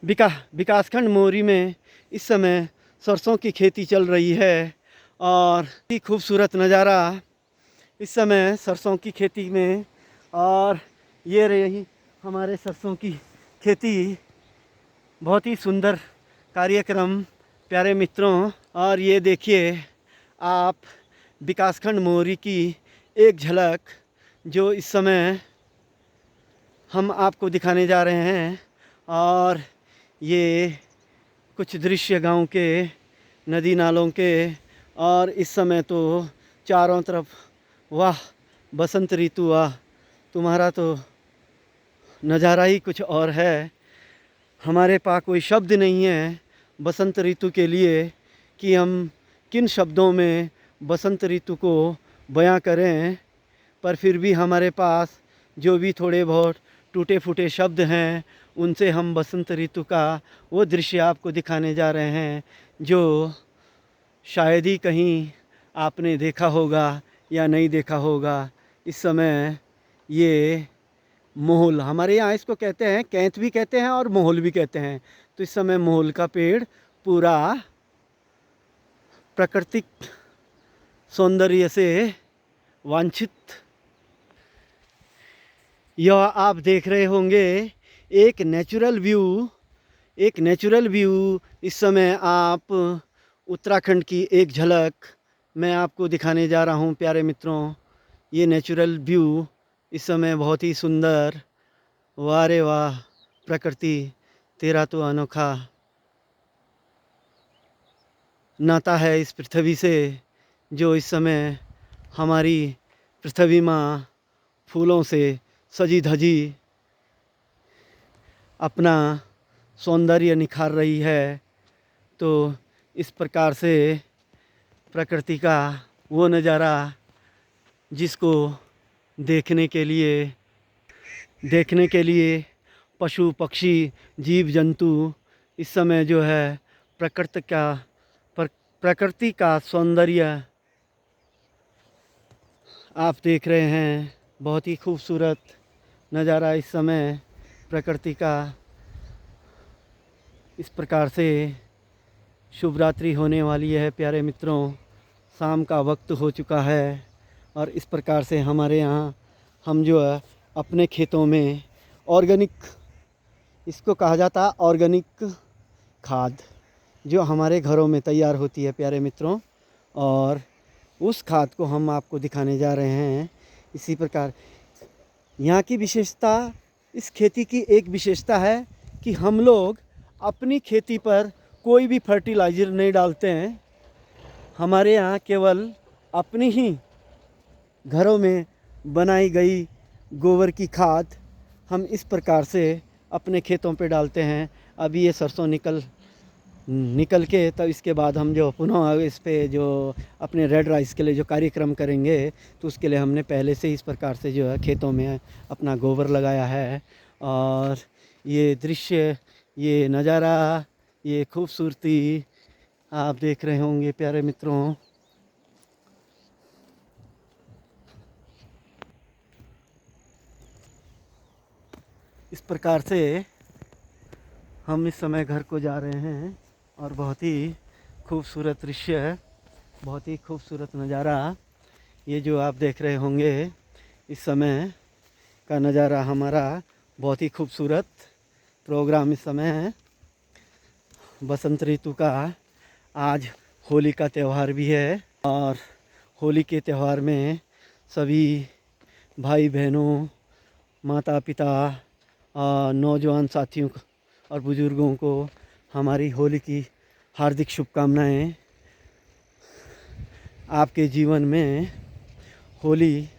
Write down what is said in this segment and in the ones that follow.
विकासखंड मोरी में इस समय सरसों की खेती चल रही है और ही खूबसूरत नज़ारा इस समय सरसों की खेती में। और ये रही हमारे सरसों की खेती, बहुत ही सुंदर कार्यक्रम प्यारे मित्रों। और ये देखिए आप विकासखंड मोरी की एक झलक जो इस समय हम आपको दिखाने जा रहे हैं। और ये कुछ दृश्य गांव के, नदी नालों के। और इस समय तो चारों तरफ वाह बसंत ऋतु, वाह तुम्हारा तो नज़ारा ही कुछ और है। हमारे पास कोई शब्द नहीं है बसंत ऋतु के लिए कि हम किन शब्दों में बसंत ऋतु को बयां करें, पर फिर भी हमारे पास जो भी थोड़े बहुत टूटे फूटे शब्द हैं उनसे हम बसंत ऋतु का वो दृश्य आपको दिखाने जा रहे हैं जो शायद ही कहीं आपने देखा होगा या नहीं देखा होगा। इस समय ये मोहल, हमारे यहाँ इसको कहते हैं, कैंथ भी कहते हैं और मोहल भी कहते हैं। तो इस समय मोहल का पेड़ पूरा प्राकृतिक सौंदर्य से वांछित, यह आप देख रहे होंगे एक नेचुरल व्यू। इस समय आप उत्तराखंड की एक झलक मैं आपको दिखाने जा रहा हूँ प्यारे मित्रों। ये नेचुरल व्यू इस समय बहुत ही सुंदर, वाह रे वाह प्रकृति तेरा तो अनोखा नाता है इस पृथ्वी से, जो इस समय हमारी पृथ्वी माँ फूलों से सजी धजी अपना सौंदर्य निखार रही है। तो इस प्रकार से प्रकृति का वो नज़ारा जिसको देखने के लिए पशु पक्षी जीव जंतु इस समय जो है प्रकृति का सौंदर्य आप देख रहे हैं। बहुत ही खूबसूरत नज़ारा इस समय प्रकृति का। इस प्रकार से शुभ रात्रि होने वाली है प्यारे मित्रों, शाम का वक्त हो चुका है। और इस प्रकार से हमारे यहाँ हम जो है अपने खेतों में ऑर्गेनिक, इसको कहा जाता है ऑर्गेनिक खाद, जो हमारे घरों में तैयार होती है प्यारे मित्रों, और उस खाद को हम आपको दिखाने जा रहे हैं। इसी प्रकार यहाँ की विशेषता, इस खेती की एक विशेषता है कि हम लोग अपनी खेती पर कोई भी फर्टिलाइज़र नहीं डालते हैं। हमारे यहाँ केवल अपनी ही घरों में बनाई गई गोबर की खाद हम इस प्रकार से अपने खेतों पे डालते हैं। अभी ये सरसों निकल के तब इसके बाद हम जो पुनः इस पे जो अपने रेड राइस के लिए जो कार्यक्रम करेंगे तो उसके लिए हमने पहले से इस प्रकार से जो है खेतों में अपना गोबर लगाया है। और ये दृश्य, ये नज़ारा, ये खूबसूरती आप देख रहे होंगे प्यारे मित्रों। इस प्रकार से हम इस समय घर को जा रहे हैं और बहुत ही खूबसूरत दृश्य, बहुत ही खूबसूरत नज़ारा ये जो आप देख रहे होंगे इस समय का नज़ारा हमारा बहुत ही खूबसूरत प्रोग्राम इस समय है बसंत ऋतु का। आज होली का त्यौहार भी है और होली के त्यौहार में सभी भाई बहनों, माता पिता, नौजवान साथियों और बुज़ुर्गों को हमारी होली की हार्दिक शुभकामनाएं। आपके जीवन में होली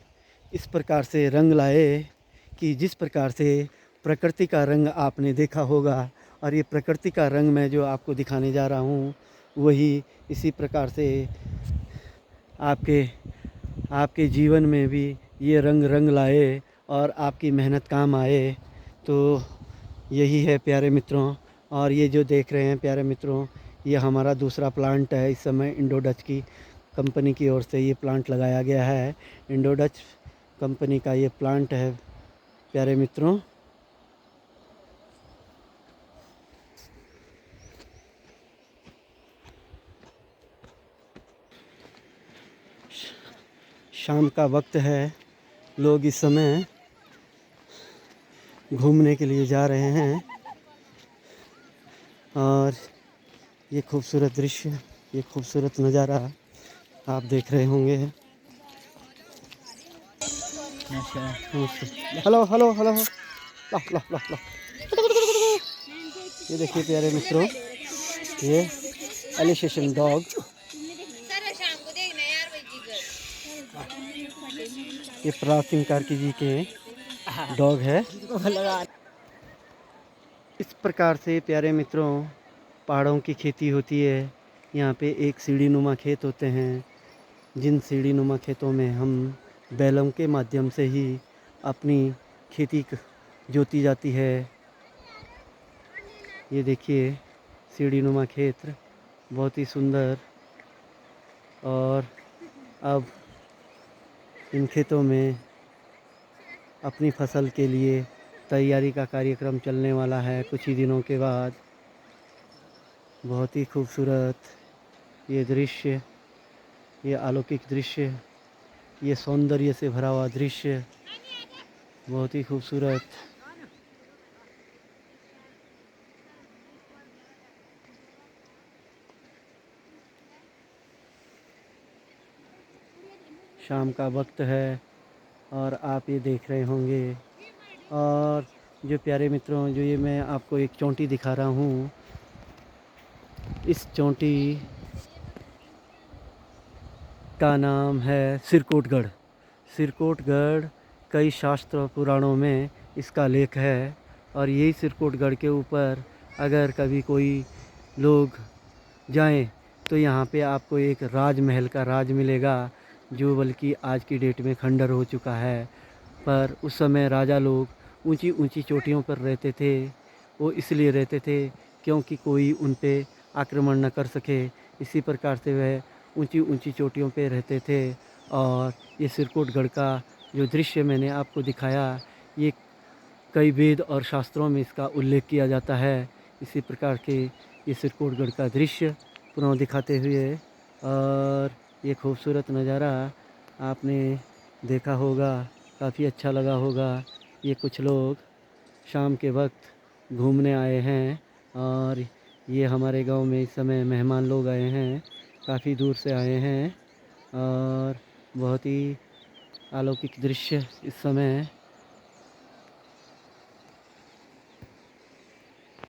इस प्रकार से रंग लाए कि जिस प्रकार से प्रकृति का रंग आपने देखा होगा, और ये प्रकृति का रंग मैं जो आपको दिखाने जा रहा हूँ वही इसी प्रकार से आपके जीवन में भी ये रंग लाए और आपकी मेहनत काम आए। तो यही है प्यारे मित्रों। और ये जो देख रहे हैं प्यारे मित्रों, ये हमारा दूसरा प्लांट है। इस समय इंडो डच की कंपनी की ओर से ये प्लांट लगाया गया है। इंडो डच कंपनी का ये प्लांट है प्यारे मित्रों। शाम का वक्त है। लोग इस समय घूमने के लिए जा रहे हैं और ये खूबसूरत दृश्य, ये खूबसूरत नज़ारा आप देख रहे होंगे। हेलो हेलो हेलो, ला ला ला ला। ये देखिए प्यारे मित्रों, ये एलिसेशन डॉग, ये प्राचीन कार्की जी के डॉग है। इस प्रकार से प्यारे मित्रों पहाड़ों की खेती होती है। यहाँ पे एक सीढ़ी नुमा खेत होते हैं, जिन सीढ़ी नुमा खेतों में हम बैलों के माध्यम से ही अपनी खेती जोती जाती है। ये देखिए सीढ़ी नुमा खेत बहुत ही सुंदर। और अब इन खेतों में अपनी फसल के लिए तैयारी का कार्यक्रम चलने वाला है कुछ ही दिनों के बाद। बहुत ही खूबसूरत ये दृश्य, ये अलौकिक दृश्य, ये सौंदर्य से भरा हुआ दृश्य बहुत ही खूबसूरत। शाम का वक्त है और आप ये देख रहे होंगे। और जो प्यारे मित्रों, जो ये मैं आपको एक चोटी दिखा रहा हूँ, इस चोटी का नाम है सिरकोटगढ़। सिरकोटगढ़ कई शास्त्र पुराणों में इसका लेख है। और यही सिरकोटगढ़ के ऊपर अगर कभी कोई लोग जाएं तो यहाँ पे आपको एक राजमहल का राज मिलेगा, जो बल्कि आज की डेट में खंडर हो चुका है। पर उस समय राजा लोग ऊंची ऊंची चोटियों पर रहते थे। वो इसलिए रहते थे क्योंकि कोई उन पे आक्रमण न कर सके। इसी प्रकार से वह ऊंची ऊंची चोटियों पे रहते थे। और ये सिरकोटगढ़ का जो दृश्य मैंने आपको दिखाया, ये कई वेद और शास्त्रों में इसका उल्लेख किया जाता है। इसी प्रकार के ये सिरकोटगढ़ का दृश्य पुनः दिखाते हुए, और ये खूबसूरत नज़ारा आपने देखा होगा, काफ़ी अच्छा लगा होगा। ये कुछ लोग शाम के वक्त घूमने आए हैं और ये हमारे गांव में इस समय मेहमान लोग आए हैं, काफ़ी दूर से आए हैं। और बहुत ही अलौकिक दृश्य इस समय